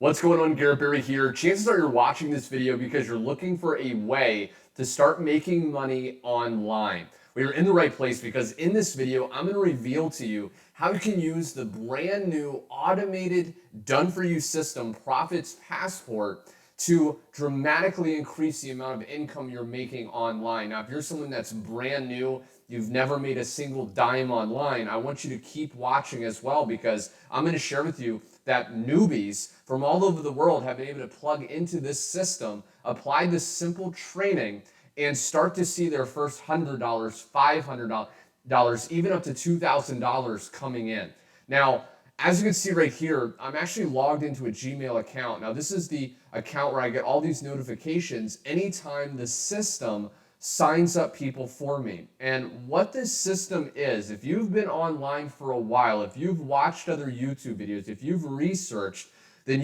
What's going on? Garrett here. Chances are you're watching this video because you're looking for a way to start making money online. Well, you're in the right place because in this video, I'm going to reveal to you how you can use the brand new automated done-for-you system, Profits Passport, to dramatically increase the amount of income you're making online. Now, if you're someone that's brand new, you've never made a single dime online, I want you to keep watching as well because I'm going to share with you that newbies from all over the world have been able to plug into this system, apply this simple training, and start to see their first $100, $500, even up to $2,000 coming in. Now, as you can see right here, I'm actually logged into a Gmail account. Now, this is the account where I get all these notifications anytime the system signs up people for me. And what this system is, if you've been online for a while, if you've watched other YouTube videos, if you've researched, then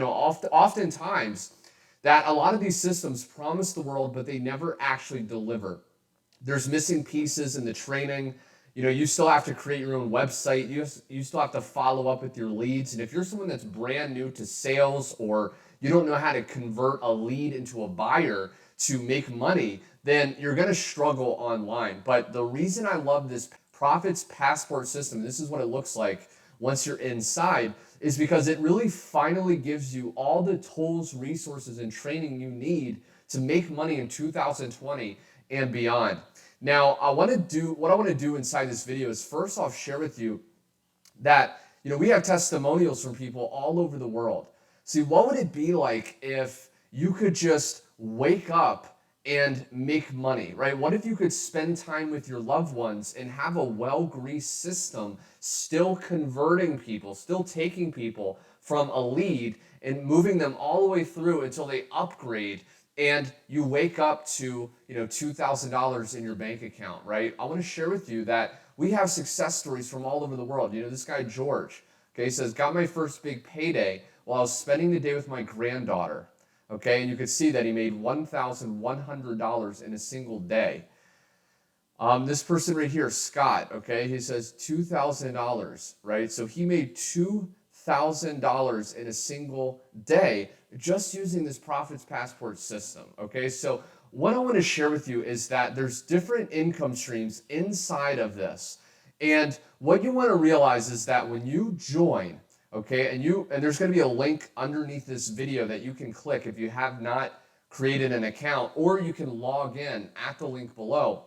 oftentimes that a lot of these systems promise the world, but they never actually deliver. There's missing pieces in the training. You still have to create your own website. You still have to follow up with your leads. And if you're someone that's brand new to sales, or you don't know how to convert a lead into a buyer to make money, then you're going to struggle online. But the reason I love this Profits Passport system, this is what it looks like once you're inside, is because it really finally gives you all the tools, resources, and training you need to make money in 2020 and beyond. Now, what I want to do inside this video is first off share with you that we have testimonials from people all over the world. See, what would it be like if you could just wake up and make money, right? What if you could spend time with your loved ones and have a well-greased system still converting people, still taking people from a lead and moving them all the way through until they upgrade and you wake up to $2,000 in your bank account, right? I want to share with you that we have success stories from all over the world. This guy George, okay, says, got my first big payday while I was spending the day with my granddaughter. Okay, and you can see that he made $1,100 in a single day. This person right here, Scott, okay, he says $2,000, right? So he made $2,000 in a single day just using this Profits Passport system, okay? So what I want to share with you is that there's different income streams inside of this. And what you want to realize is that when you join, okay, and there's going to be a link underneath this video that you can click if you have not created an account, or you can log in at the link below.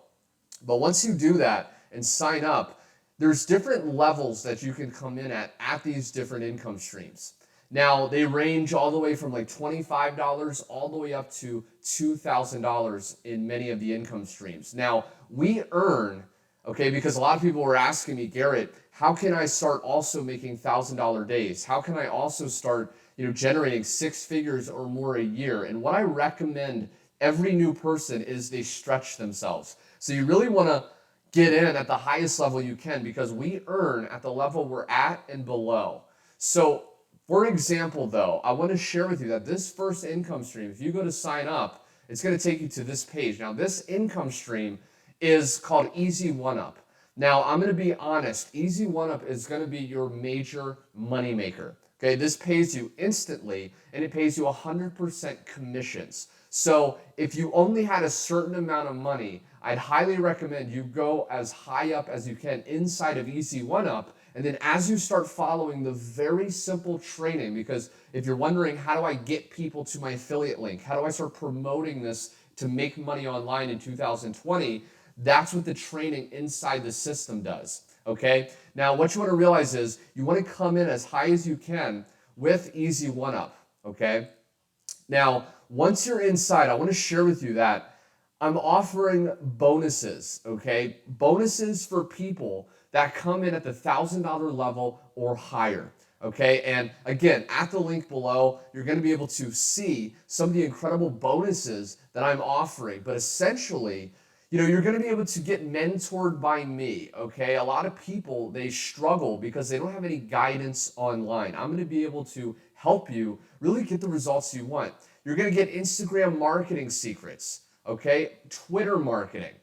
But once you do that and sign up, there's different levels that you can come in at these different income streams. Now, they range all the way from like $25 all the way up to $2,000 in many of the income streams. Now, we earn, okay, because a lot of people were asking me, Garrett, how can I start also making $1,000 days? How can I also start, generating six figures or more a year? And what I recommend every new person is they stretch themselves. So you really want to get in at the highest level you can because we earn at the level we're at and below. So for example, though, I want to share with you that this first income stream, if you go to sign up, it's going to take you to this page. Now, this income stream is called Easy One-Up. Now, I'm going to be honest, Easy One-Up is going to be your major moneymaker. Okay, this pays you instantly, and it pays you 100% commissions. So if you only had a certain amount of money, I'd highly recommend you go as high up as you can inside of Easy One-Up. And then as you start following the very simple training, because if you're wondering, how do I get people to my affiliate link? How do I start promoting this to make money online in 2020? That's what the training inside the system does, okay? Now, what you want to realize is you want to come in as high as you can with Easy One-Up, okay? Now, once you're inside, I want to share with you that I'm offering bonuses, okay? Bonuses for people that come in at the $1,000 level or higher, okay? And again, at the link below, you're going to be able to see some of the incredible bonuses that I'm offering. But essentially, you're going to be able to get mentored by me, okay? A lot of people, they struggle because they don't have any guidance online. I'm going to be able to help you really get the results you want. You're going to get Instagram marketing secrets, okay? Twitter marketing,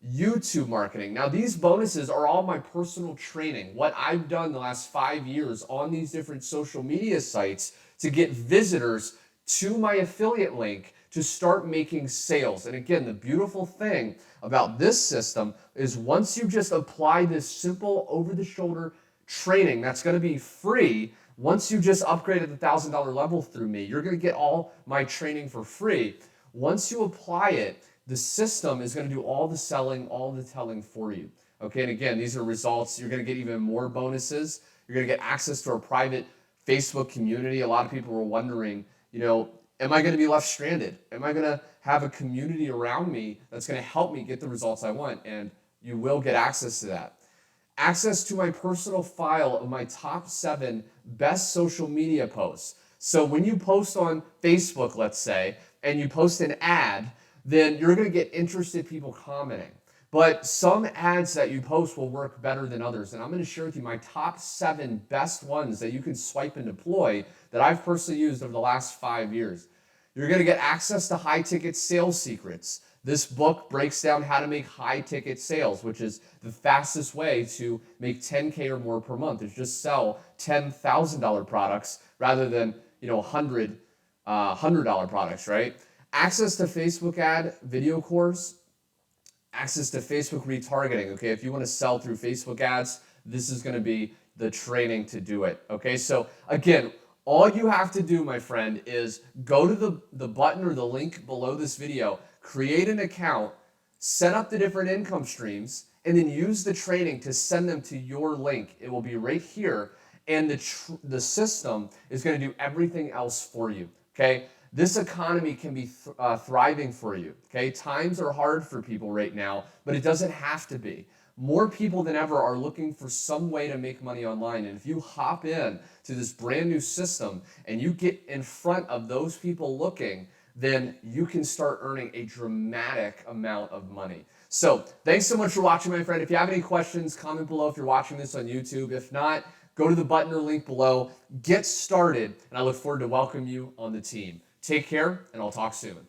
YouTube marketing. Now, these bonuses are all my personal training, what I've done the last 5 years on these different social media sites to get visitors to my affiliate link to start making sales. And again, the beautiful thing about this system is once you just apply this simple over-the-shoulder training that's going to be free, once you just upgrade at the $1,000 level through me, you're going to get all my training for free. Once you apply it, the system is going to do all the selling, all the telling for you. Okay, and again, these are results. You're going to get even more bonuses. You're going to get access to our private Facebook community. A lot of people were wondering, am I going to be left stranded? Am I going to have a community around me that's going to help me get the results I want? And you will get access to that. Access to my personal file of my top 7 best social media posts. So when you post on Facebook, let's say, and you post an ad, then you're going to get interested people commenting. But some ads that you post will work better than others. And I'm going to share with you my top 7 best ones that you can swipe and deploy that I've personally used over the last 5 years. You're going to get access to high-ticket sales secrets. This book breaks down how to make high-ticket sales, which is the fastest way to make $10K or more per month. Is just sell $10,000 products rather than $100 products, right? Access to Facebook ad video course. Access to Facebook retargeting. Okay, if you want to sell through Facebook ads, this is going to be the training to do it. Okay, so again, all you have to do, my friend, is go to the button or the link below this video, create an account, set up the different income streams, and then use the training to send them to your link. It will be right here, and the system is going to do everything else for you. Okay, this economy can be thriving for you. Okay, times are hard for people right now, but it doesn't have to be. More people than ever are looking for some way to make money online. And if you hop in to this brand new system and you get in front of those people looking, then you can start earning a dramatic amount of money. So thanks so much for watching, my friend. If you have any questions, comment below if you're watching this on YouTube. If not, go to the button or link below, get started, and I look forward to welcoming you on the team. Take care, and I'll talk soon.